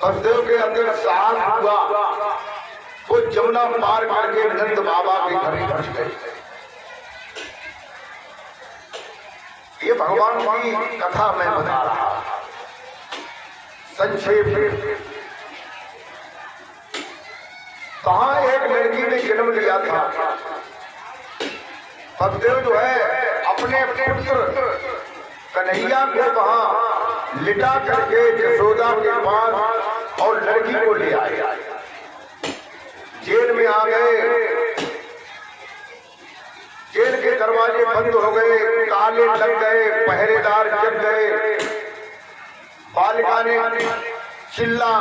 हसदेव के अंदर साहस हुआ, वो जमुना पार करके नंद बाबा के घर पहुंच गए। ये भगवान की कथा मैं बता रहा संक्षेप में। कहाँ एक लड़की ने जन्म लिया था। हसदेव जो है अपने पुत्र कन्हैया को वहां लिटा करके यशोदा के पास और लड़की को ले आए। जेल में आ गए, जेल के दरवाजे बंद हो गए, ताले लग गए, पहरेदार जग गए। बालिका ने चिल्ला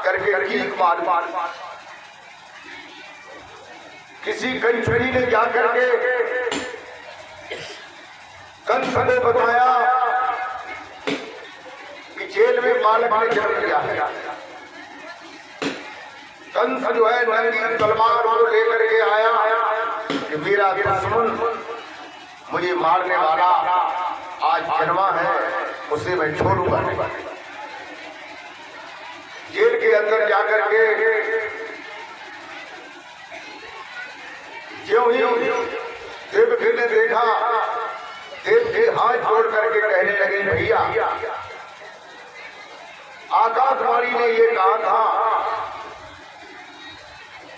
करके चीख मारी। किसी कंचरी ने जाकर के कंस को बताया कि जेल में बालक ने जन्म लिया है। कंस जो है नंगी तलवार को लेकर के आया कि मेरा दुश्मन मुझे मारने वाला आज जन्मा है, उसे मैं छोड़ूंगा नहीं। जेल के अंदर जाकर के ज्यों ही देवकी ने देखा, देवकी हाथ जोड़ करके कहने लगे, भैया आकाशवाणी ने ये कहा था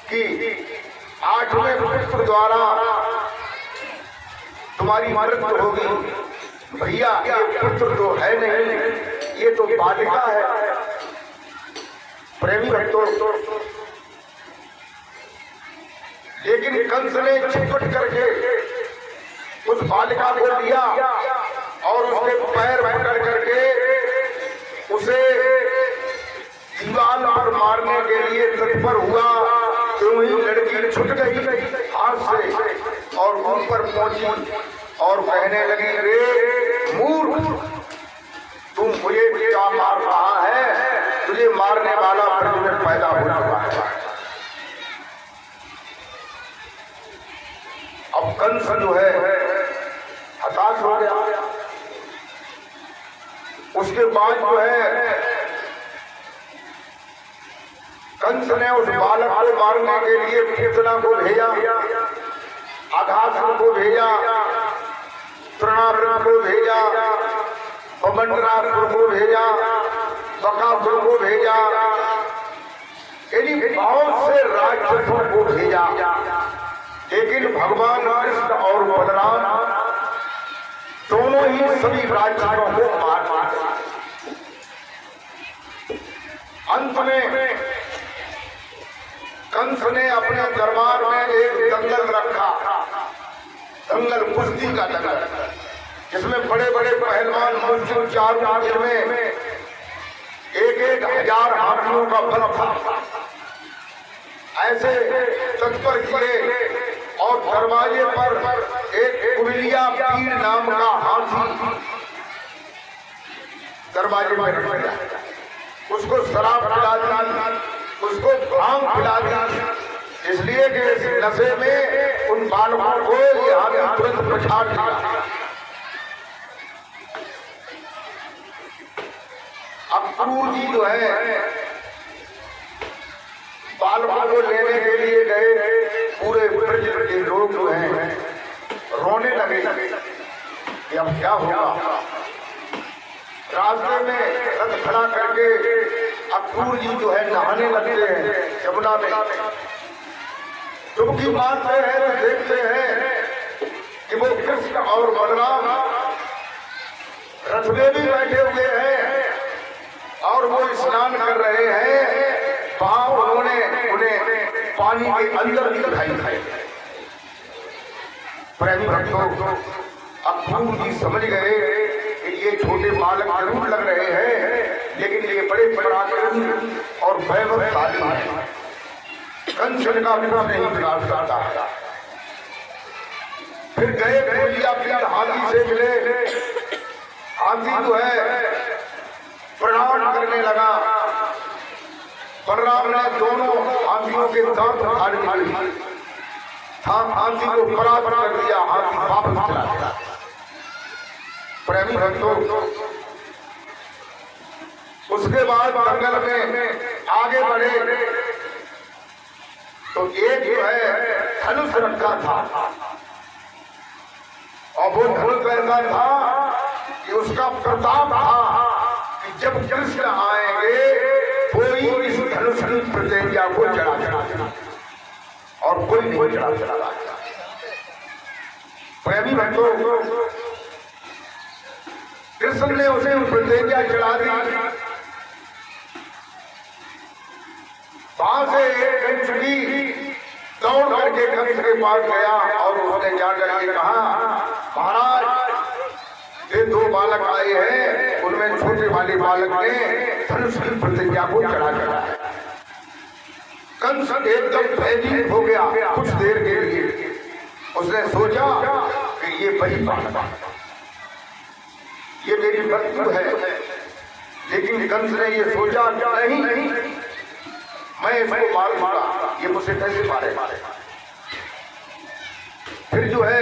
कि 8वें पुत्र द्वारा तुम्हारी मृत्यु होगी। भैया ये पुत्र तो है नहीं, ये तो बालिका है। प्रेमी भक्तों, लेकिन कंस ने चिपट करके उस बालिका को लिया और उसके पैर पकड़ करके उसे दीवार पर मारने के लिए तत्पर हुआ। तो ही लड़की छूट गई हाथ से और उन पर पहुंची और कहने लगी, रे मूर्ख, तुम मुझे क्या मार रहा है? तुझे मारने वाला पृथ्वी में पैदा हो चुका है। अब कंस जो है हताश हो गया। उसके बाद जो है कंस ने उस बालक को मारने के लिए पूतना को भेजा, अघासुर को भेजा, तृणासुर को भेजा, पवंडरासुर को भेजा, बकासुर को भेजा, यानी बहुत से राक्षसों को भेजा। लेकिन भगवान कृष्ण और बलराम दोनों ही सभी राक्षसों को मार दिया। अंत में कंस ने अपने दरबार में एक दंगल रखा, दंगल कुश्ती का दंगल, जिसमें बड़े बड़े पहलवान मौजूद, चारों में एक हजार हाथियों का बल था। ऐसे तत्पर किए और दरवाजे पर एक कुबिलिया पीर नाम का हाथी दरवाजे पर रख दिया। उसको शराब पिला दी, उसको भांग पिला दी, इसलिए कि इस नशे में उन बालकों को ये हाथी तुरंत पछाड़ दिया। अब क्रूर जी जो है बालकों को लेने के लिए गए। पूरे ब्रज के लोग जो हैं रोने लगे कि अब क्या होगा। रास्ते में रथ खड़ा करके अक्रूर जी जो है नहाने लगते हैं यमुना में। डुबकी मारते हैं तो देखते हैं कि वो कृष्ण और बलराम रथ में भी बैठे हुए हैं और वो स्नान कर रहे हैं। वहां उन्होंने उन्हें पानी के अंदर भी दिखाई। प्रेमी भक्तों, अक्रूर जी समझ गए कि ये छोटे बालक जरूर लग रहे हैं, लेकिन ये बड़े पराक्रमी और वैभवशाली हैं। कंस का विरोध नहीं बिगाड़ सकता। फिर गए कुबिलिया पीर हाथी से मिले। हाथी जो है प्रणाम करने लगा। बलराम ने दोनों हाथियों के दांत उखाड़ दिए, हाथी को परास्त कर दिया, हाथी वापस चला गया। प्रेमी भक्तों, उसके बाद जंगल में आगे बढ़े तो एक जो है धनुष रखा था और वो धनुष ऐसा था कि उसका प्रताप था कि जब कृष्ण आएंगे कोई इस धनुष प्रतिज्ञा को चढ़ा और कोई नहीं चढ़ा। प्रेमी भक्तों, कृष्ण ने उसे प्रतिज्ञा चढ़ा दी। वहां से एक कंचुकी दौड़ करके कंस के पास गया और उसने जाकर के कहा, महाराज ये दो बालक आए हैं, उनमें छोटे वाले बालक ने धनुष की प्रतिज्ञा को चढ़ा चढ़ा है। कंस एकदम भयभीत हो गया कुछ देर के लिए। उसने सोचा कि ये बड़ी बात, ये मेरी मृत्यु है, लेकिन कंस ने ये सोचा नहीं, मैं इसको मारूंगा, ये मुझसे कैसे मारे। फिर जो है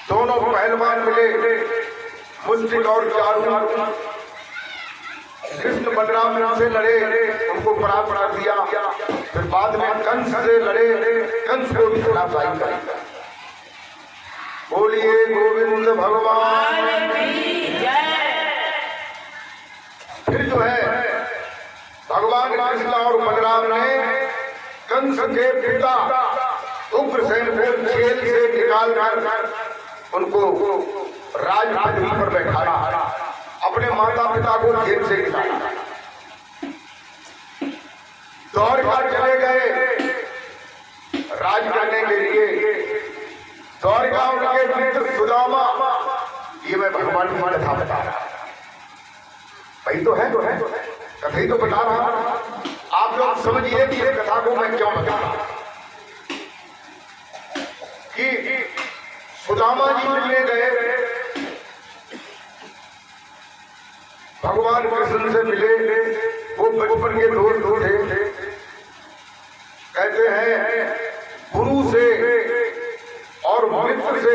दोनों पहलवान मिले, मुस्टिक और चारू। कृष्ण बलराम से लड़े, उनको परास्त कर दिया। फिर बाद में कंस से लड़े, कंस को भी पराजय कर दिया। बोलिए गोविंद भगवान की जय। फिर जो है भगवान कृष्ण और बलराम ने कंस के पिता उग्रसेन को जेल से निकाल कर उनको राजपदवी पर बैठाया, अपने माता पिता को जेल से निकाला। द्वारका चले गए राज करने के लिए। द्वारका उनके मित्र सुदामा, ये मैं भगवान की कथा बता रहा, भाई तो है कथा ही तो बता रहा। आप लोग समझिए कि ये कथा को मैं क्यों बता रहा कि सुदामा जी मिलने गए, भगवान कृष्ण से मिले। वो बचपन के दोस्त थे। कहते हैं गुरु से और मित्र से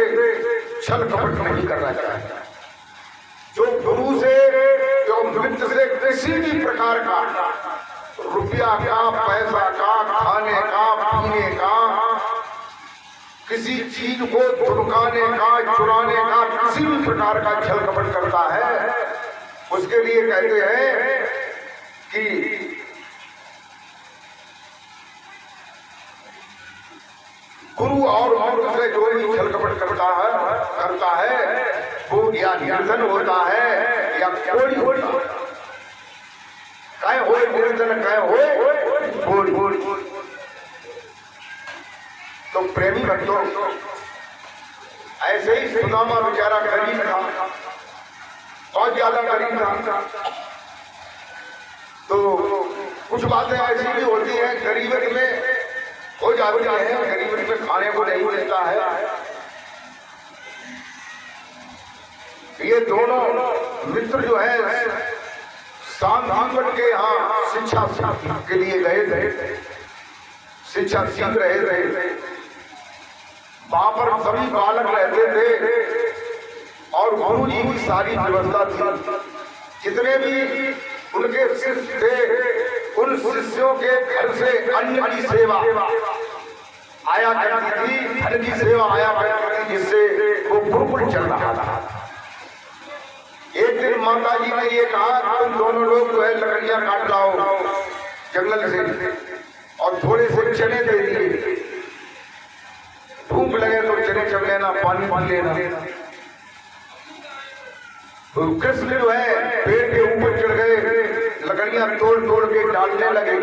छल कपट नहीं करना चाहिए। जो गुरु से जो मित्र से किसी भी प्रकार का रुपया का, पैसा का, खाने का, पीने का, किसी चीज को धुड़काने का, चुराने का, किसी भी प्रकार का छल कपट करता है, उसके लिए कहते हैं कि गुरु और मित्र से जो भी छल कपट करता है वो या निर्धन होता है या कोड़ी होता है। कहे हो निर्धन, कहे हो कोड़ी। तो प्रेमी भक्तों, ऐसे ही सुदामा बेचारा गरीब था, बहुत ज्यादा गरीब था। तो कुछ बातें ऐसी भी होती हैं गरीबी में हो जाती है, गरीबी में खाने को नहीं मिलता है। ये दोनों मित्र जो है सांधीवट के यहाँ शिक्षा के लिए गए, शिक्षा सीख रहे थे। वहां पर सभी बालक रहते थे और गुरु जी की सारी व्यवस्था थी। जितने भी उनके शिष्य थे, उन शिष्यों के घर से अन्न की सेवा आया करती थी, धन की सेवा आया करती थी, जिससे वो गुरुकुल चल रहा था। एक दिन माता जी ने ये कहा, तुम दोनों लोग जो है लकड़ियां काट लाओ जंगल से और थोड़े से चने दे दिए। भूख लगे तो चने चढ़ लेना, पानी पी लेना। तो कृष्ण जो है पेड़ के ऊपर चढ़ गए, लकड़ियां तोड़ तोड़ के डालने लगे।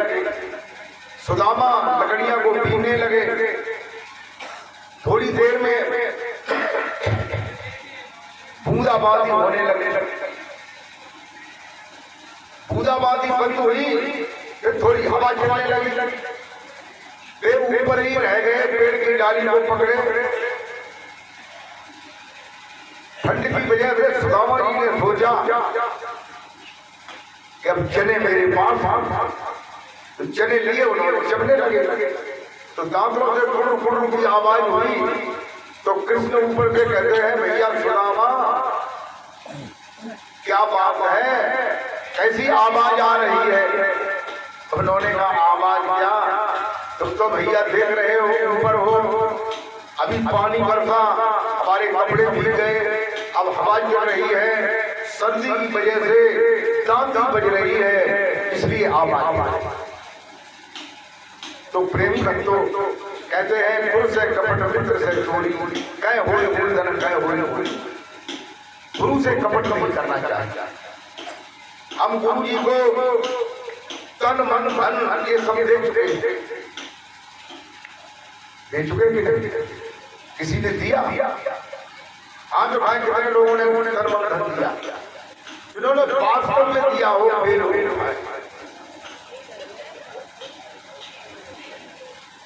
सुदामा लकड़ियां को पीने लगे। थोड़ी देर में बूंदाबांदी होने लगे। बूंदाबांदी बंद हुई, फिर थोड़ी हवा चलने लगी। वे ऊपर ही रह गए, पेड़ की डाली को पकड़े। ठंड की वजह से सुदामा जी ने सोचा कि अब चने मेरे पास, तो चने लिए उन्होंने चबने लगे। तो दांतों से कुड़ कुड़ की आवाज हुई। तो कृष्ण ऊपर से कहते हैं, भैया सुदामा क्या बात है, कैसी आवाज आ रही है? उन्होंने कहा आवाज क्या, तुम तो भैया देख रहे हो ऊपर हो, अभी पानी बरसा, हमारे कपड़े भीग गए, अब हवा चल रही है, सर्दी की वजह से चांदी बज रही है, इसलिए आवाज। तो प्रेमी भक्तों कहते हैं गुरु से कपट मित्र से चोरी, कह होए मूलधन कह होए होए। गुरु से कपट नहीं करना चाहिए। हम गुरु जी को तन मन धन ये सब दे चुके, किसी ने दिया? आज भाई कितने लोगों ने तन मन धन दिया, जिन्होंने वास्तव में दिया हो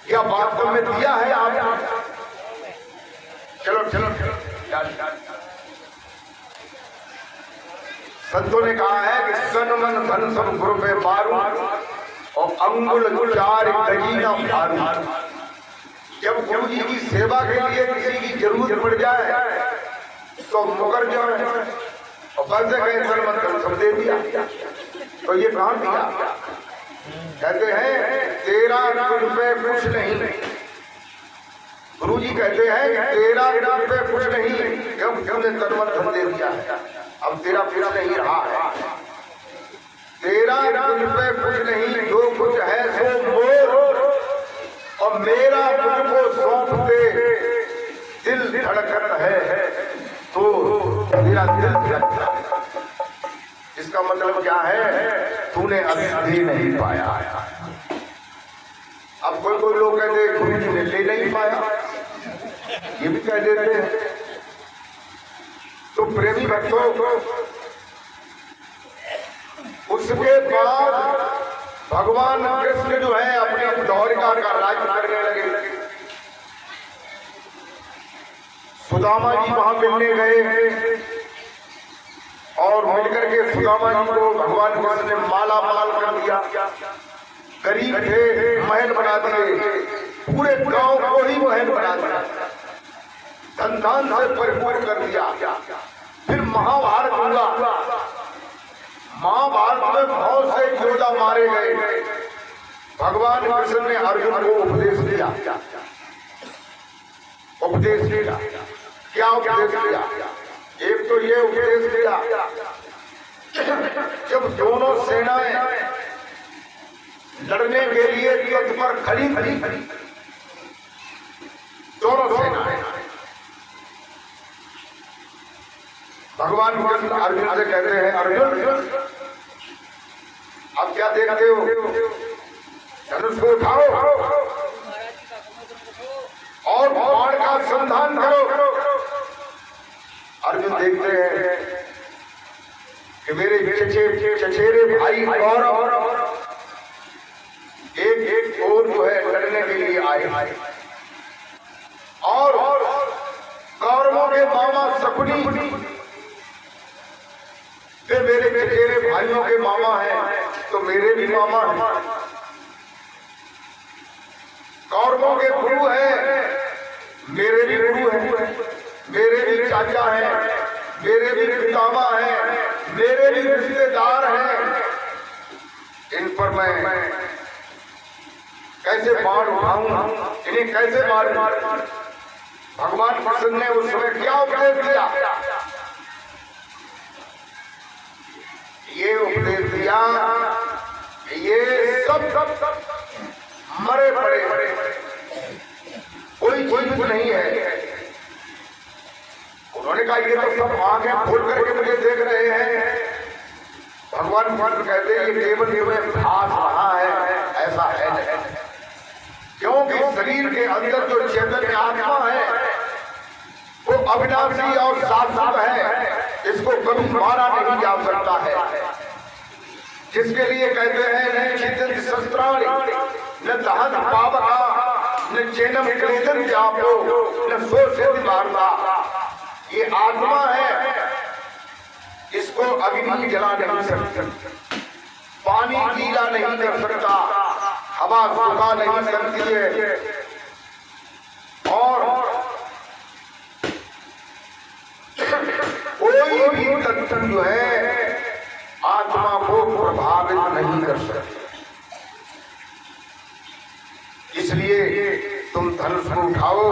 क्या वास्तव में दिया है आपने? चलो चलो चलो, संतों ने कहा है कि तन मन धन सब गुरु पे मारू और अंगुल चार दजीना मारू। जब गुरु जी की सेवा के लिए किसी की जरूरत पड़ जाए तो मुकर जाए और बस गए तन मन धन सब दे दिया। तो ये कहां दिया? कहते हैं तेरा तुझ पे कुछ नहीं। गुरु जी कहते हैं तेरा तुझ पे कुछ नहीं, क्यों तुमने तन मन धन दे दिया, अब तेरा फिर नहीं रहा है। तेरा तुझ पे कुछ नहीं, जो कुछ है सो मोर, और मेरा तुझको सौंप दे दिल धड़कन है तो तेरा दिल धड़कता है। इसका मतलब क्या है? तूने अभी दे नहीं पाया। अब कोई कोई लोग कहते हैं गुरु जी ने ले नहीं पाया, ये भी कह देते हैं। तो प्रेमी भक्तों उसके बाद भगवान कृष्ण जो है अपने द्वारिका का राज्य करने लगे। सुदामा जी वहां मिलने गए और मिलकर के सुदामा जी को भगवान कृष्ण ने माला माल कर दिया। गरीब थे, महल बना दिए, पूरे गांव को ही महल बना दिया, धन से परिपूर्ण कर दिया। फिर महाभारत हुआ। महाभारत में बहुत से योद्धा मारे गए। भगवान कृष्ण ने अर्जुन को उपदेश दिया। उपदेश दिया, क्या उपदेश दिया? एक तो ये उपदेश दिया, जब दोनों सेनाएं लड़ने के लिए युद्ध पर खड़ी थी, दोनों सेनाएं, भगवान कृष्ण अर्जुन से कहते हैं अर्जुन अब क्या देखते हो, धनुष को उठाओ और बाण का संधान करो। अर्जुन देखते हैं कि मेरे चचेरे भाई कौरव एक और जो है लड़ने के लिए आए और कौरवों के मामा शकुनी वे मेरे चचेरे भाइयों के मामा हैं, तो मेरे भी मामा हैं। कौरवों के गुरु हैं, मेरे भी गुरु हैं, मेरे भी चाचा हैं, मेरे भी पितामह हैं, मेरे भी रिश्तेदार हैं। इन पर मैं कैसे बाण उठाऊं, इन्हें कैसे मारूं? भगवान कृष्ण ने उस समय क्या उपदेश दिया? ये उपदेश दिया, ये सब मरे पड़े, कोई चीज नहीं है। उन्होंने कहा ये तो सब आंखें खोल करके मुझे देख रहे हैं। भगवान कहते हैं ये केवल तुम्हें भास रहा है, ऐसा है नहीं, क्योंकि शरीर के अंदर जो चैतन्य आत्मा है वो अविनाशी और शाश्वत है, इसको कभी मारा नहीं जा सकता है। जिसके लिए कहते हैं न छिद्यन्ति शस्त्राणि न दहन पावका न चैनम क्लेदन जापो न सोषयति वार्ता। ये आत्मा है, इसको अग्नि जला नहीं सकती, पानी गीला नहीं कर सकता, हवा सुखा नहीं सकती है, और कोई भी तत्व जो है नहीं कर सकते। इसलिए तुम धनुष को उठाओ,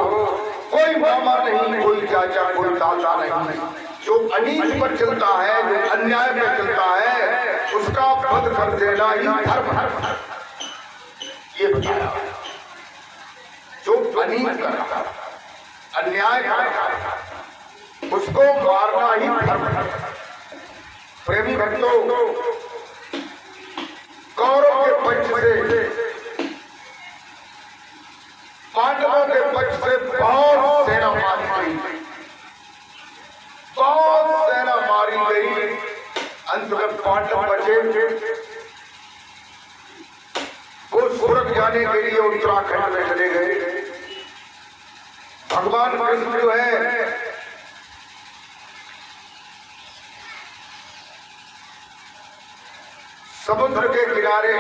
कोई मामा नहीं, कोई चाचा, कोई दादा नहीं। जो अनीति पर चलता है, जो अन्याय पर चलता है, उसका वध कर देना ही धर्म है। ये बताया। जो अनीति करता है, अन्याय करता है, उसको मारना ही धर्म है। प्रेमी भक्तों, कौरव के पक्ष से, पांडवों के पक्ष से बहुत सेना मारी गई, बहुत सेना मारी गई। अंत में पांडव बचे। वो सुरग जाने के लिए उत्तराखंड में चले गए। भगवान कृष्ण जो है समुद्र के किनारे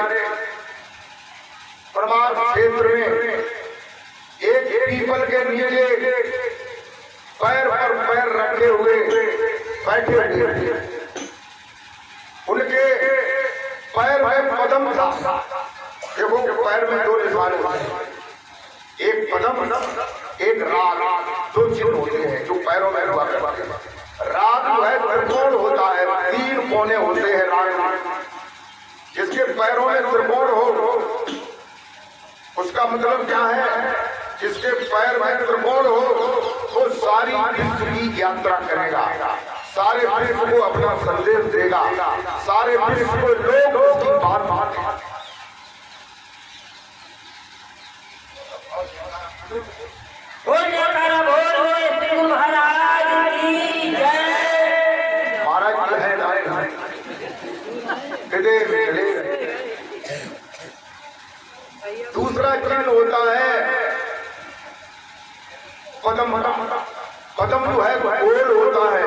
प्रमाद क्षेत्र में एक पीपल के नीचे पैर पर पैर रखे हुए बैठे हुए। उनके पैर में पदम था। देखो पैर में दो निशान होते हैं, एक पदम, एक राग, दो चिन्ह होते हैं जो पैरों में हुआ करते हैं। राग जो है त्रिकोण होता है, 3 कोने होते हैं राग। जिसके पैरों में त्रिकोण हो उसका मतलब क्या है? जिसके पैर में त्रिकोण हो वो सारी विश्व की यात्रा करेगा, सारे विश्व को अपना संदेश देगा, सारे विश्व को लोग उसकी बात मानेंगे। महाराज जी है दूसरा चिन्ह होता है पदम। पदम जो है गोल होता है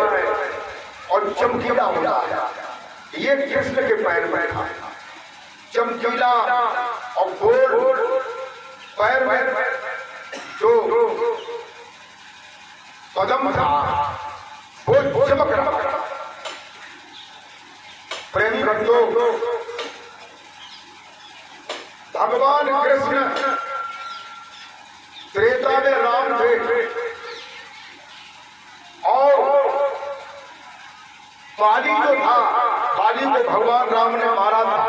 और चमकीला होता है। ये कृष्ण के पैर में था, चमकीला और गोल पैर में जो पदम था वो चमक रहा था। प्रेमी भक्तों, भगवान कृष्ण त्रेता में राम थे और बाली जो था, बाली को भगवान राम ने मारा था।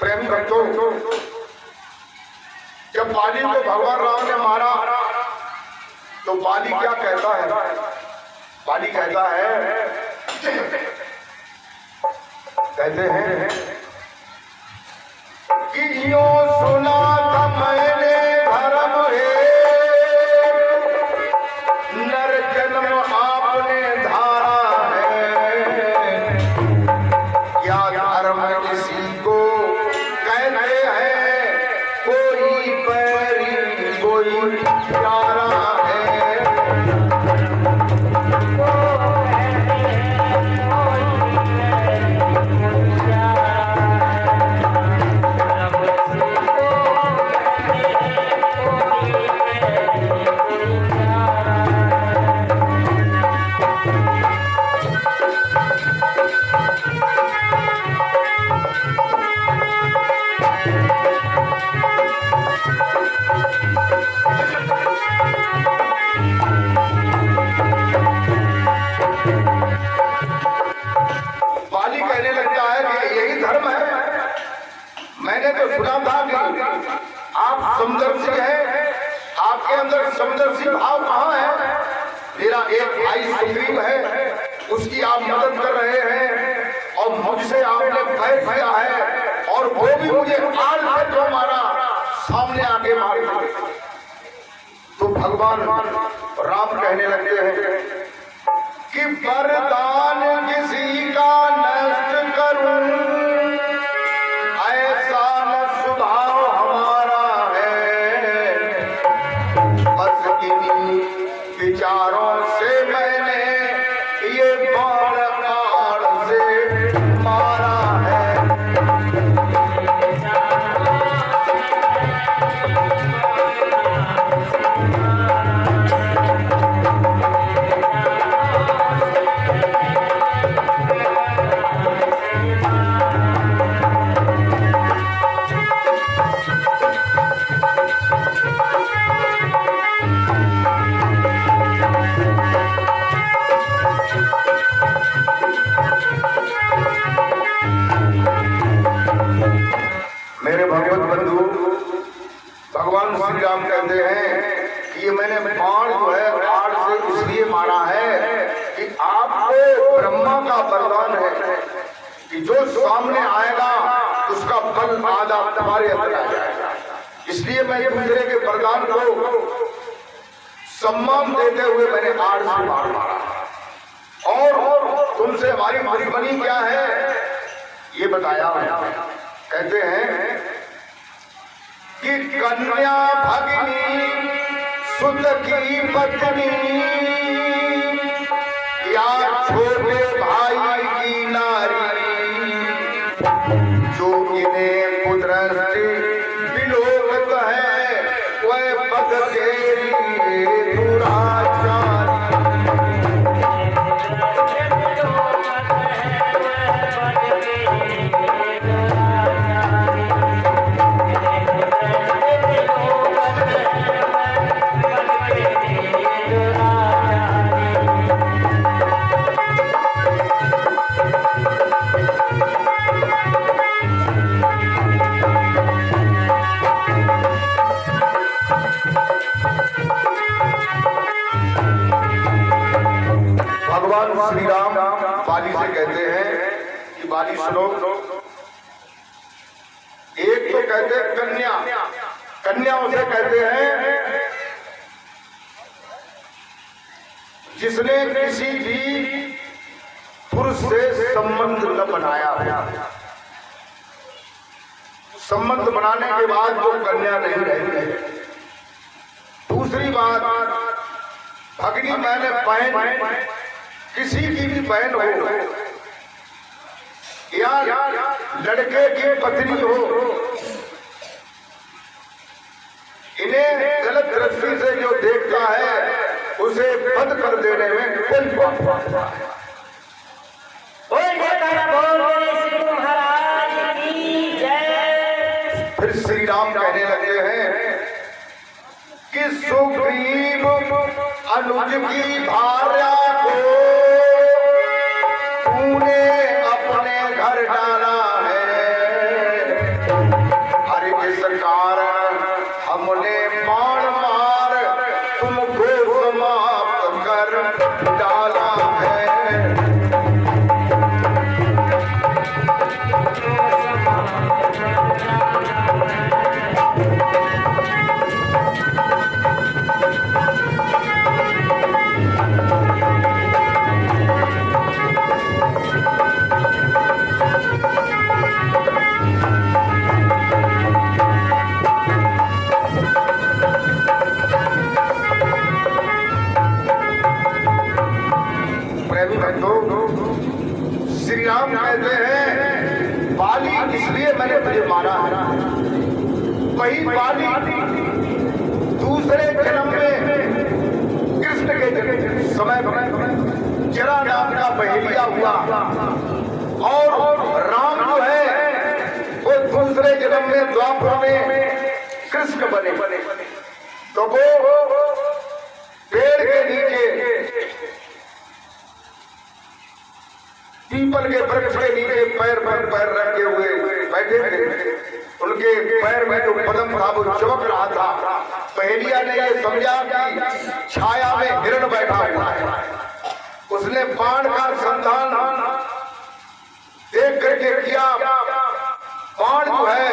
प्रेमी भक्तों, जब बाली को भगवान राम ने मारा तो बाली क्या कहता है? बाली कहता है, कहते हैं कि यो सुना था मैंने धर्म है, नर जन्म आपने धारा है। क्या धर्म किसी को कहते हैं, कोई पैरी कोई प्यारा है। मैंने तो सुना था कि आप समदर्शी हैं, आपके अंदर समदर्शी भाव कहाँ है? मेरा एक भाई सुग्रीव है, उसकी आप मदद कर रहे हैं और मुझसे आपने बैर किया है और वो भी मुझे आल से जो मारा, सामने आके मार दिया। तो भगवान राम कहने लगे हैं कि वरदान किसी का नष्ट करूं, ऐसा न स्वभाव हमारा है। बस इन्हीं विचारों से मैंने ये बाण काढ़ से मारा है। का वरदान है कि जो सामने आएगा उसका फल आधा तुम्हारे अंदर आ जाएगा। इसलिए मैं दूसरे के वरदान को सम्मान देते हुए मैंने आड़ से मारा। और तुमसे हमारी दुश्मनी क्या है ये बताया। कहते हैं कि कन्या भगिनी सुत की पत्नी या छोटे भाई की नारी जो इन्हें कुदरती विलोकत है वह पद के लिए दुराचारी। भगवान श्री राम बाली से कहते हैं कि बाली सुनो। एक तो कहते हैं कन्या, कन्या उसे कहते हैं जिसने किसी भी पुरुष से संबंध न बनाया। संबंध बनाने के बाद वो कन्या नहीं रहती। दूसरी बात, भगिनी मैंने बहन, किसी की भी बहन हो या लड़के की पत्नी हो, इन्हें गलत दृष्टि से जो देखता है उसे बंद कर देने में कोई बात नहीं। फिर श्री राम कहने लगे हैं कि सुग्रीव अनुज की भार्या को तूने अपने घर डाला है। हरि इस कारण हमने बाण मार तुमको समाप्त कर डाला है। श्री राम कहते हैं बाली इसलिए मैंने तुझे मारा है। वही बाली दूसरे जन्म में कृष्ण के समय जरा नाम का बहेलिया हुआ और राम जो है वो दूसरे जन्म में द्वापर में कृष्ण बने। तो वो पेड़ के नीचे पीपल के वृक्ष के नीचे पैर पर पैर रखे हुए बैठे थे। उनके पैर में जो पदम था वो चमक रहा था। पहेलिया ने ये समझा कि छाया में हिरण बैठा हुआ है। उसने बाण का संधान देख करके किया। बाण जो है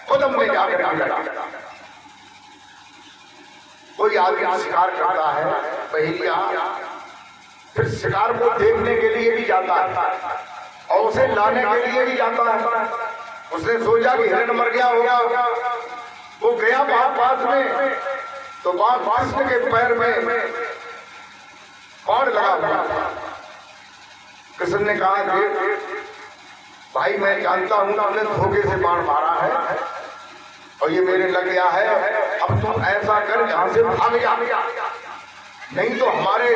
पदम में जाकर लगा। कोई आदमी शिकार करता है पहेलिया, फिर शिकार को देखने के लिए भी जाता है और उसे लाने के लिए भी जाता है। उसने सोचा कि हिरण मर गया होगा, वो गया पास में तो कृष्ण के पैर में बाण लगा हुआ। कृष्ण ने कहा कि भाई मैं जानता हूं तुमने धोखे से बाण मारा है और ये मेरे लग गया है। अब तुम ऐसा कर यहां से भाग जा, नहीं तो हमारे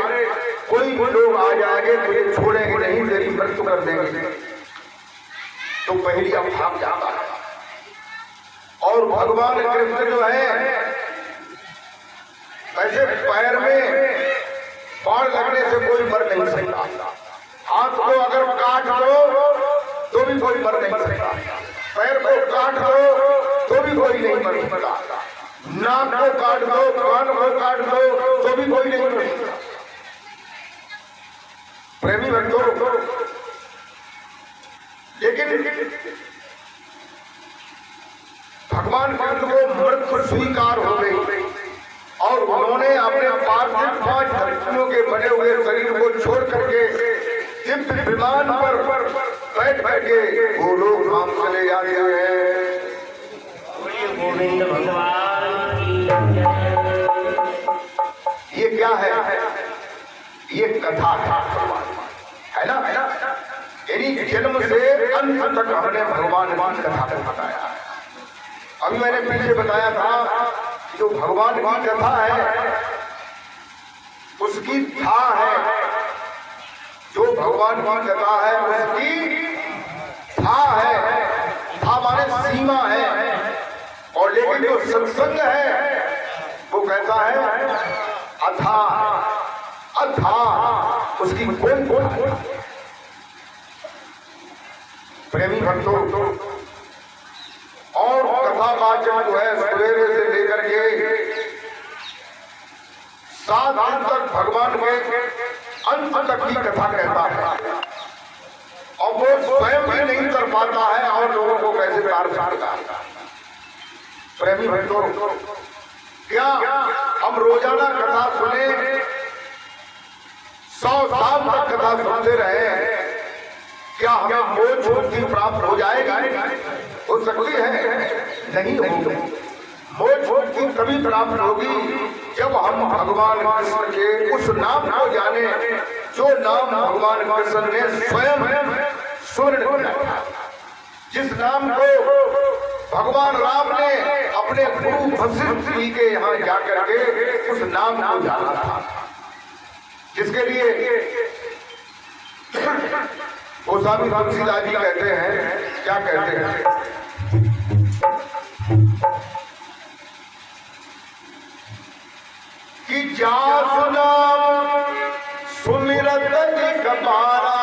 कोई लोग आ जाएंगे तुझे छोड़ेंगे नहीं, तेरी मृत्यु कर देंगे। तो पहेलिया भाग जाता है। और भगवान कृष्ण जो है ऐसे पैर में बाण लगने से कोई मर नहीं सकता। हाथ को अगर काट दो तो भी कोई मर नहीं सकता। पैर को काट दो तो भी कोई नहीं मर सकता। नाक को काट दो, कान को काट दो तो भी कोई नहीं मर सकता। प्रेमी भक्तों, लेकिन भगवान कृष्ण को मृत्यु स्वीकार हो गई और उन्होंने अपने पार्थिव 5 धरतियों के बने हुए शरीर को छोड़ करके दिव्य विमान पर बैठ करके वो लोग धाम चले जाते हैं। गोविंद भगवान ये क्या है? ये कथा है ना? यानी जन्म से अंत तक हमने भगवान की कथा को बताया। अभी मैंने पीछे बताया था जो भगवान की कथा है उसकी था है, जो भगवान की कथा है उसकी था है, था माने सीमा है। और लेकिन जो सत्संग है वो कहता है अथा अथा, उसकी कोई प्रेमी भक्तों, और कथा वाचन जो है सवेरे से लेकर के 7 दिन तक भगवान के अंत तक की कथा कहता है और वो स्वयं भी नहीं कर पाता है और लोगों को कैसे प्यार करता है। प्रेमी भक्तों, क्या हम रोजाना कथा सुने, 100 साल तक कथा सुनते रहे, क्या हमें मोक्ष मुक्ति प्राप्त हो जाएगा? हो सकती है? नहीं होगी। मोक्ष मुक्ति तभी प्राप्त होगी जब हम भगवान कृष्ण के उस नाम को जाने जो नाम भगवान कृष्ण ने स्वयं स्वर्ण किया, जिस नाम को भगवान राम ने अपने गुरु वशिष्ठ जी के यहाँ जाकर के उस नाम को जाना था, जिसके लिए गोस्वामी तुलसीदास जी कहते हैं, क्या कहते हैं कि जासु नाम सुमिरत कपारा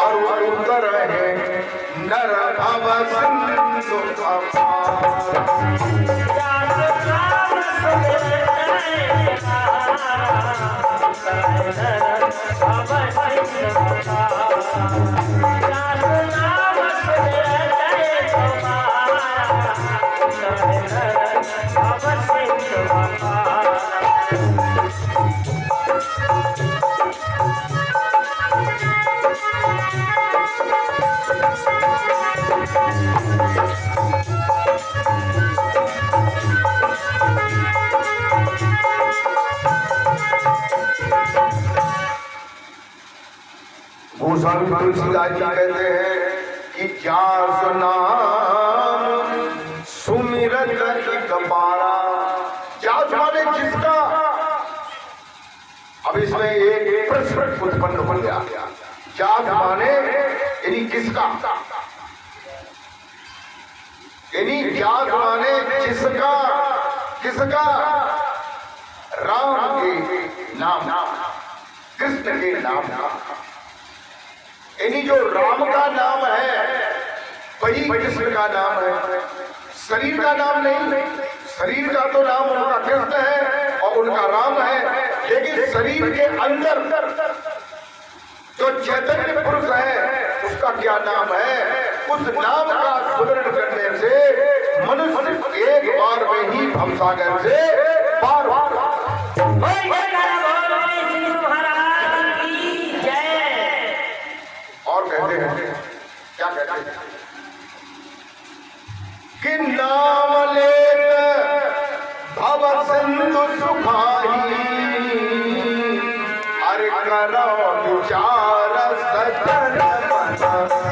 और उतर है नर भव सिंधु गोस्वामी तुलसीदास जी कहते हैं कि जासु नाम सुमिरत कपारा, जासु माने जिसका। अब इसमें एक प्रश्न उत्पन्न हो गया, जासु माने यानी किसका, यानी जासु माने जिसका, किसका? राम के नाम, कृष्ण के नाम का, यानी जो राम का नाम है वही कृष्ण का नाम है, शरीर का नाम नहीं। शरीर का तो नाम उनका कृष्ण है और उनका राम है, लेकिन शरीर के अंदर जो चैतन्य पुरुष है उसका क्या नाम है? उस नाम का स्मरण करने से मनुष्य एक बार में ही भवसागर से पार और कहते हैं, क्या कहते हैं कि नाम लेत भव सिंधु सुखाई, अरे करो विचार सतन मन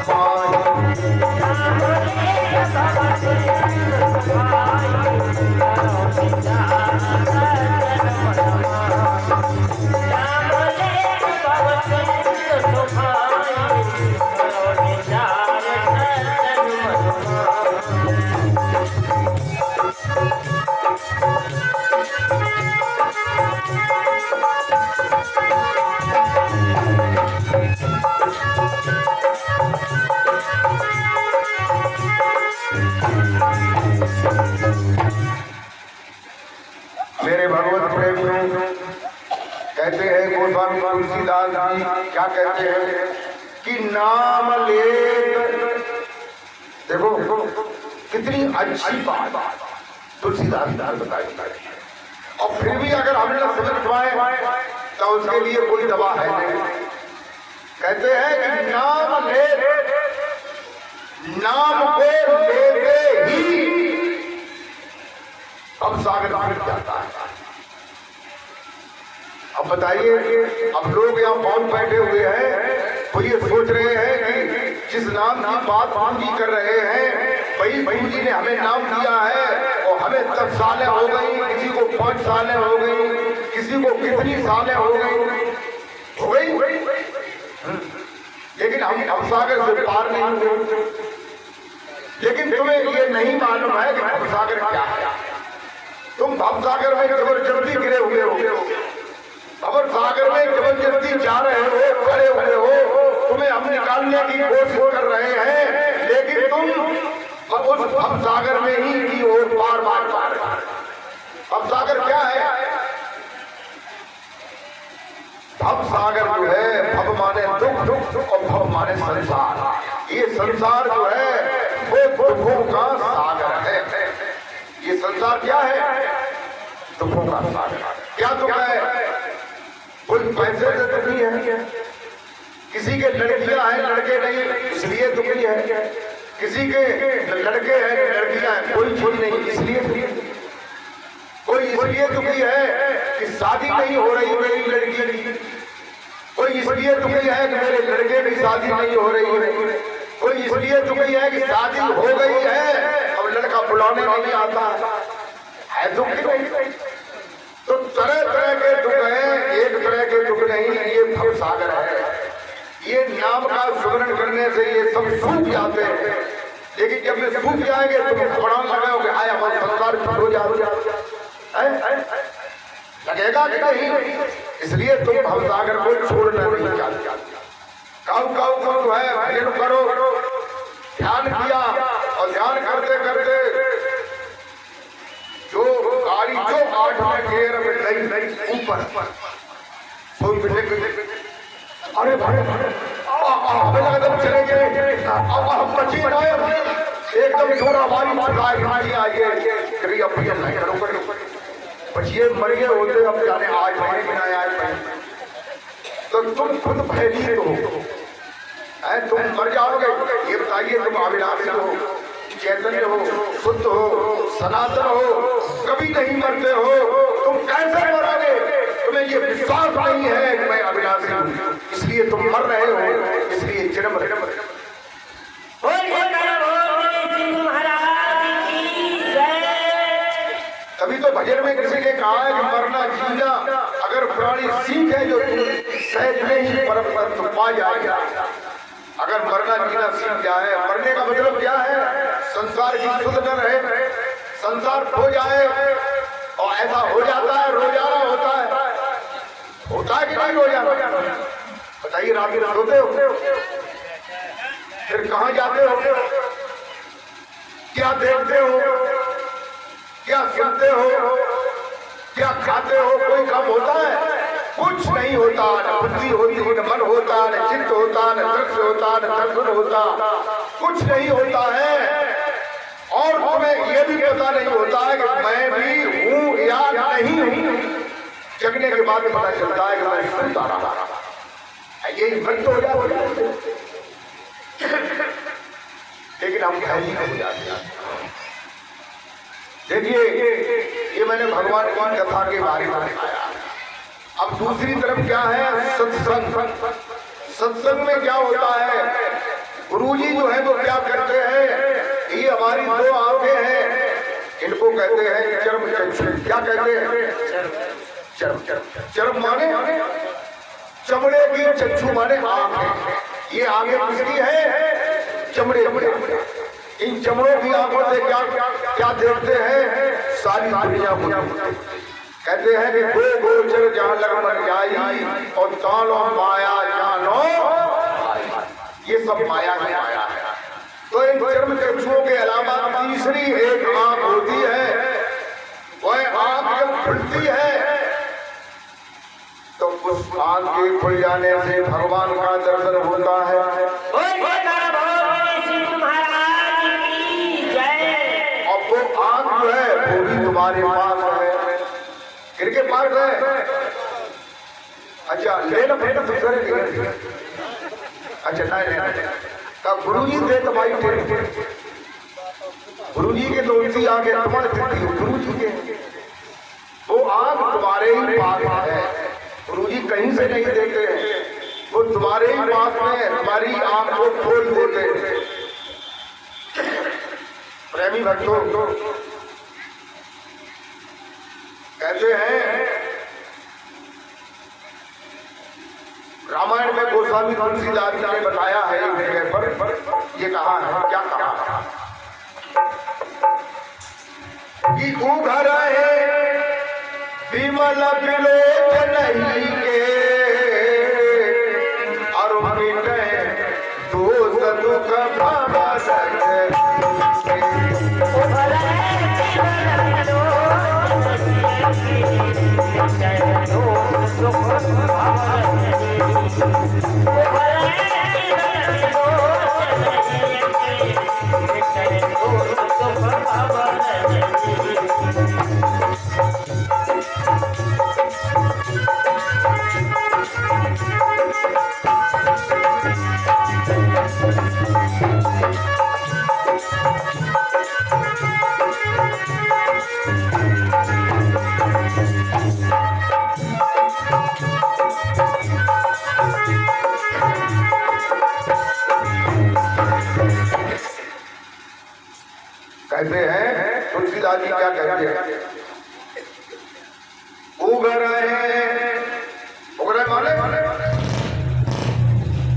पाई। तुलसीदास जी क्या कहते हैं कि नाम ले, देखो कितनी अच्छी बात तुलसीदास जी बताई। और फिर भी अगर हम लोग समझ पाए तो उसके लिए कोई दवा है नहीं। कहते हैं कि नाम ले, नाम को लेते ही अब सागर मिट जाता है। अब बताइए, अब लोग यहाँ कौन बैठे हुए हैं तो ये सोच रहे हैं कि जिस नाम की बात पूजी कर रहे हैं, भाई पूजी ने हमें नाम दिया है और हमें 10 सालें हो गई, किसी को 5 सालें हो गई, किसी को कितनी सालें हो गई, लेकिन हम भवसागर से पार नहीं हुए। लेकिन तुम्हें ये नहीं मालूम है कि भवसागर क्या है। तुम भवसागर में जबरदस्ती गिरे हुए हो, भवसागर में जबरदस्ती जा रहे हो, खड़े हुए हो, तुम्हें हम निकालने की कोशिश कर रहे हैं, लेकिन तुम अब उस भवसागर में ही की ओर पार पार पार। भवसागर क्या है? भवसागर जो है, भव माने दुख और भव माने संसार। ये संसार जो है वो दुखों का सागर है। ये संसार क्या है? दुखों का सागर। क्या दुख है? कोई पैसे से दुखी है, किसी के लड़कियां हैं लड़के नहीं इसलिए दुखी है, किसी के लड़के हैं लड़कियां हैं कोई चीज नहीं इसलिए दुखी, कोई इसलिए दुखी है कि शादी नहीं हो रही मेरी लड़की की, कोई इसलिए दुखी है कि मेरे लड़के की शादी नहीं हो रही है, कोई इसलिए दुखी है कि शादी हो गई है अब लड़का बुलाने नहीं आता है। दुख नहीं, तो तरह तरह के दुख हैं, एक तरह के दुख नहीं। ये भवसागर है। ये नाम का स्मरण करने से ये सब सूख जाते हैं, लेकिन जब ये सूख जाएंगे तो घबराने लगाओगे हाय हमारा संसार हो जाओ, लगेगा कि नहीं? इसलिए तुम भवसागर को छोड़ना नहीं चाहते। काऊ काऊ को जो है भजन करो, ध्यान किया और ध्यान करते करते जो गाड़ी जो 8 गेर में नहीं ऊपर अरे भाई हमें लगा जब चले गए अब हम बची रहे एकदम थोड़ा हमारी नहीं करो बचिए मर गए होते अब जाने आज भाई बिना आए तो तुम खुद भयभीत हो, तुम मर जाओगे। ये बताइए तुम अविनाशी हो, चैतन्य हो, शुद्ध हो, सनातन हो, कभी नहीं मरते हो, तुम कैसे मरोगे? तुम्हें ये विश्वास नहीं है कि मैं अविनाशी हूँ, इसलिए तुम मर रहे हो, इसलिए जन्म तभी तो भजन में किसी ने कहा है कि मरना जीना अगर प्राणी सीख है जो सहज में ही परम तत्व पा जाएगा। अगर मरना जीना सीख जाए, मरने का मतलब क्या है? संसार की सुध न रहे, संसार खो जाए, और ऐसा हो जाता है रोजाना होता है कि नहीं रोजाना? बताइए रात में सोते हो फिर कहाँ जाते हो, क्या देखते हो, क्या सुनते हो, क्या खाते हो? कोई काम होता है? कुछ नहीं होता। न बुद्धि होती, न मन होता, न चित्त होता, न दृश्य होता, न दर्शन होता, कुछ नहीं होता है। और तुम्हें यह भी पता नहीं होता है कि मैं भी हूँ या नहीं हूँ। जगने के बाद पता चलता है कि मैं सुनता रहा, यही बंद हो जाता, लेकिन हम भयभीत हो जाते हैं। देखिए ये मैंने भगवान की कथा के बारे में बताया। अब दूसरी तरफ क्या है? सत्संग। सत्संग में क्या होता है? गुरुजी जो है वो क्या करते हैं? ये हमारी 2 आंखें हैं, इनको कहते हैं चर्म चक्षु। क्या कहते हैं? चर्म माने चमड़े की, चक्षु माने आंखें। ये आंखें किसकी है? चमड़े की। इन चमड़ों की आंखों से क्या देखते हैं? सारी दुनिया को। कहते हैं कि दो गोचर जहां लग मर जाई और तालो माया जानो, ये सब माया की माया है। तो इन चर्म चक्षुओं के अलावा तीसरी एक आंख होती है, वह आंख जब खुलती है तो उस आंख के खुल जाने से भगवान का दर्शन होता है। और वो आंख जो है वो भी तुम्हारे पास है, किसके पास है? अच्छा लेना बेटा दूसरे, अच्छा नहीं लेना का गुरु जी दे तुम्हारी गुरु जी के दोस्ती आगे तुम्हारे गुरु जी के वो आंख तुम्हारे ही पास है, गुरु जी कहीं से नहीं देते हैं, वो तुम्हारे ही पास में तुम्हारी आंख को खोल देते हैं। प्रेमी भक्तों कहते हैं रामायण में गोस्वामी तुलसीदास जी ने बताया है एक जगह पर, ये कहा है, क्या कहा कि उघर है विमल विलोचन के और मिटे दोष दुख भवस कहते हैं तुलसीदास जी क्या कहते हैं, उघर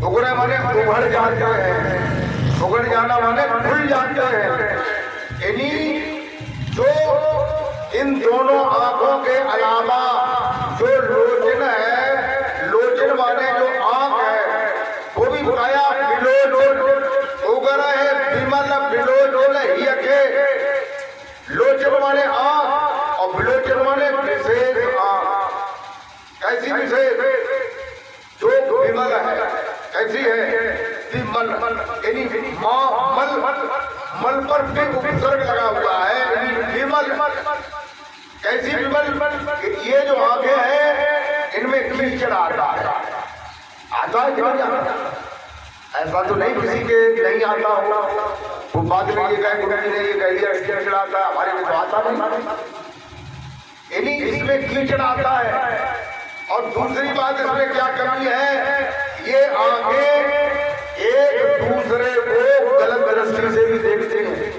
उघड़ जाते हैं, उघड़ जाना माने खुल जाते हैं। इन्हीं जो इन दोनों आंखों के अलावा जो लोचन है, लोचन माने जो आंख है वो भी बताया उगर है विमल विलोचन ही के, लोचन माने आंख और विलोचन माने विशेष आंख। कैसी विशेष? जो विमल है, कैसी है? विमल यानी मल पर भी उपसर्ग लगा हुआ है, विमल। कैसी विमल? ये जो आंखें हैं इनमें कीचड़ आता है, आता है कि नहीं आता? ऐसा तो नहीं किसी के नहीं आता होगा, वो बात में ये कहे गुरु जी ने ये कह दिया कीचड़ आता है, हमारे में तो आता नहीं। यानी इसमें कीचड़ आता है। और दूसरी बात इसमें क्या कमी है, ये आंखें एक दूसरे को गलत दृष्टि से भी देखते हैं।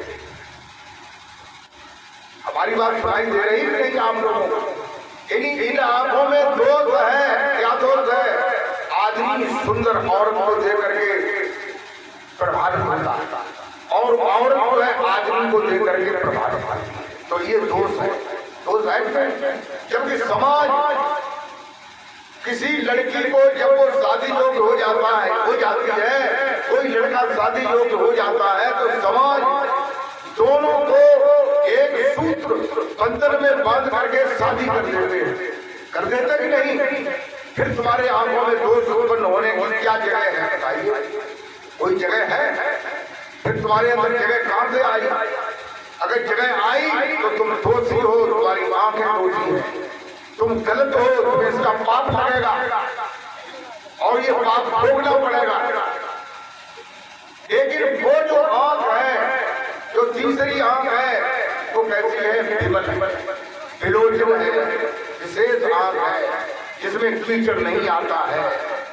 हमारी बात सुनाई दे रही है नहीं आप लोगों को? इन आंखों में दोष है। क्या दोष है? आदमी सुंदर औरत को देख करके प्रभावित होता है और औरत जो है आदमी को देख करके प्रभावित होता है, तो ये दोष है। दोष है जबकि समाज किसी लड़की को जब वो शादी योग्य हो जाता है, हो जाती है, कोई लड़का शादी योग्य हो जाता है तो समाज दोनों को एक सूत्र बंधन में बांध करके शादी कर देते कि नहीं? फिर तुम्हारे आंखों में दोष उत्पन्न होने की क्या जगह है बताइए? कोई जगह है? फिर तुम्हारे अंदर जगह कहां से आई? अगर जगह आई तो तुम दोषी हो, तुम्हारी आंखें दोषी है, तुम गलत हो, तुम्हें इसका पाप लगेगा और ये पाप भोगना पड़ेगा। लेकिन वो जो आंख है, जो तीसरी आंख है, वो कैसी है? विलोचन है, विशेष आंख है जिसमें कीचड़ नहीं आता है,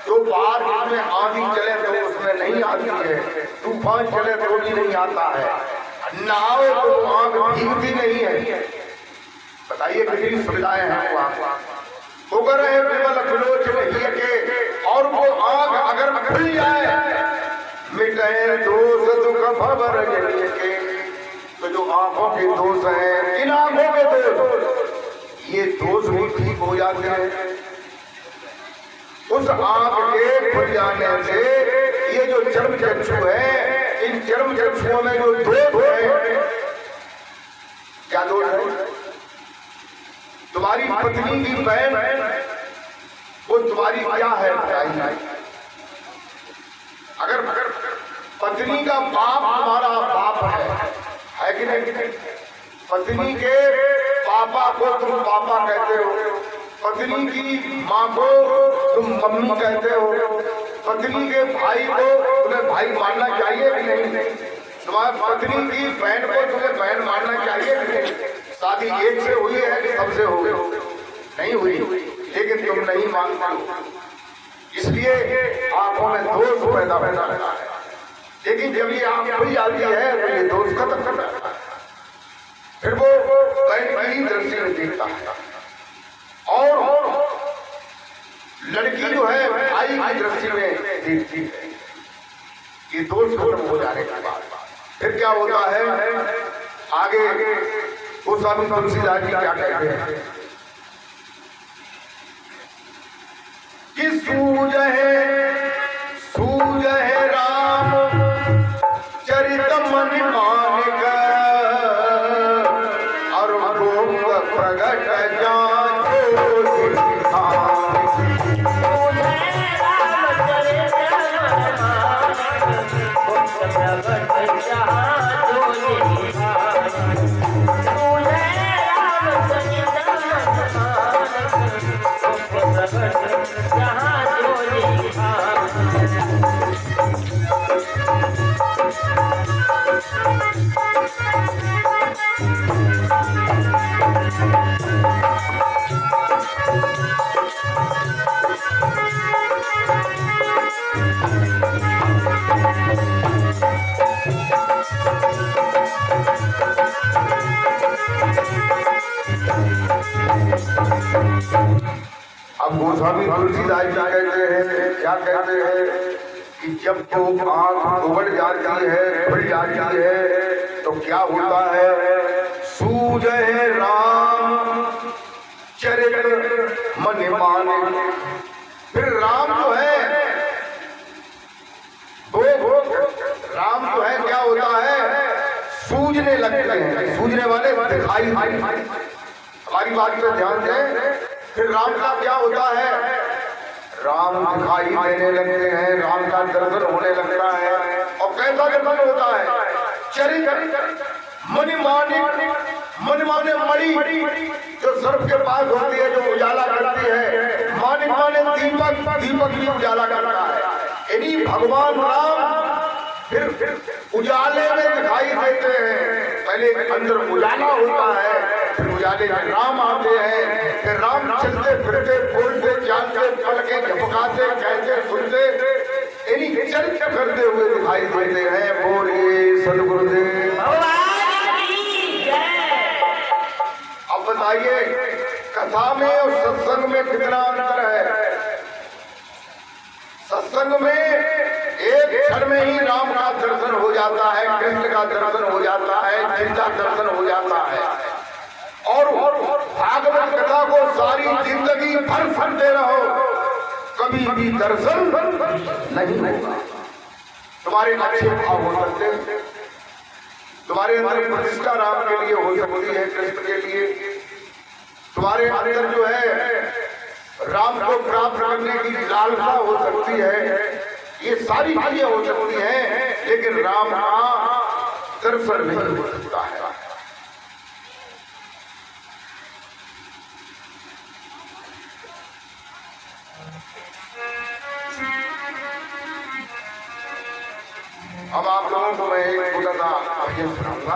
जो बाहर जिसमें आंधी चले तो उसमें नहीं आती है, तूफान चले तो भी नहीं आता है, नाव तो आंख भीगती नहीं है। बताइए कितनी सुविधाएं हैं आपको? उगर है विमल विलोचन ही के, और वो आंख अगर खुल जाए मिटे दोष दुख भवर के, तो जो आंखों के दोष हैं, इन आंखों के दोष, ये दोष भी ठीक हो जाते हैं। उस आंख के खुल जाने से ये जो चर्म चक्षु है, इन चर्म चक्षुओं में जो दोष है, क्या दोष है? तुम्हारी पत्नी की बहन वो तुम्हारी क्या है बताइए। अगर पत्नी का बाप तुम्हारा बाप है कि नहीं? पत्नी के पापा को तुम पापा कहते हो, पत्नी की माँ को तुम मम्मी कहते हो, पत्नी के भाई को तुम्हें भाई मानना चाहिए कि नहीं? तुम्हारी पत्नी की बहन को तुम्हें बहन मानना चाहिए कि नहीं? शादी एक से हुई है कि सबसे हो नहीं हुई, लेकिन तुम नहीं मानते हो, इसलिए आंखों में दोष पैदा होता है। लेकिन जब ये आंख खुल जाती है तो ये दोष खत्म करता है, फिर वो बहन की दृष्टि में देखता है, और लड़की जो है भाई की दृष्टि में देखती है। ये दोष खत्म हो जाने के बाद फिर क्या होता है, आगे वो स्वामी तुलसीदास जी क्या कहते हैं कि सूझ है राम चरित मन मानिक और गोप प्रगट जाचो अब गोस्वामी तुलसीदास जी कहते हैं, क्या कहते हैं कि जब तो आंख उगड़ जाती है, खुल जाती है, तो क्या होता है, सूझ है राम चरित मन माने। फिर राम जो है राम जो है क्या होता है, सूझने लगते हैं, सूझने वाले दिखाई। हमारी बात पर ध्यान दें, फिर राम का क्या होता है, राम दिखाई देने लगते हैं, राम का दर्शन होने लगता है। और कैसा दर्शन होता है, चरित मन माने मणि जो सर्प के पास होती है, जो उजाला करती है, मानिक माने दीपक भी उजाला करता है। इन्हीं भगवान राम फिर उजाले में दिखाई देते हैं। पहले अंदर उजाला होता है, फिर उजाले में राम आते हैं, फिर राम चलते फिरते बोलते जानते पलके झपकाते कहते सुनते इन्हीं चल करते हुए दिखाई देते हैं। बोले सदगुरुदेव। अब बताइए, कथा में और सत्संग में कितना अंतर है? सत्संग में एक क्षण में ही राम का दर्शन हो जाता है, कृष्ण का दर्शन हो जाता है, जिनका दर्शन हो जाता है, और भागवत कथा को सारी जिंदगी भर सुनते रहो, कभी भी दर्शन नहीं होगा। तुम्हारे अच्छे भाव हो सकते हैं, तुम्हारे अंदर प्रतिष्ठा राम के लिए हो सकती है, कृष्ण के लिए, तुम्हारे अंदर जो है राम को प्राप्त करने की लालसा हो सकती है, ये सारी चीजें हो सकती हैं, लेकिन राम का दर्शन नहीं हो सकता है। अब आप लोगों को मैं एक छोटा सा भजन सुनाऊंगा।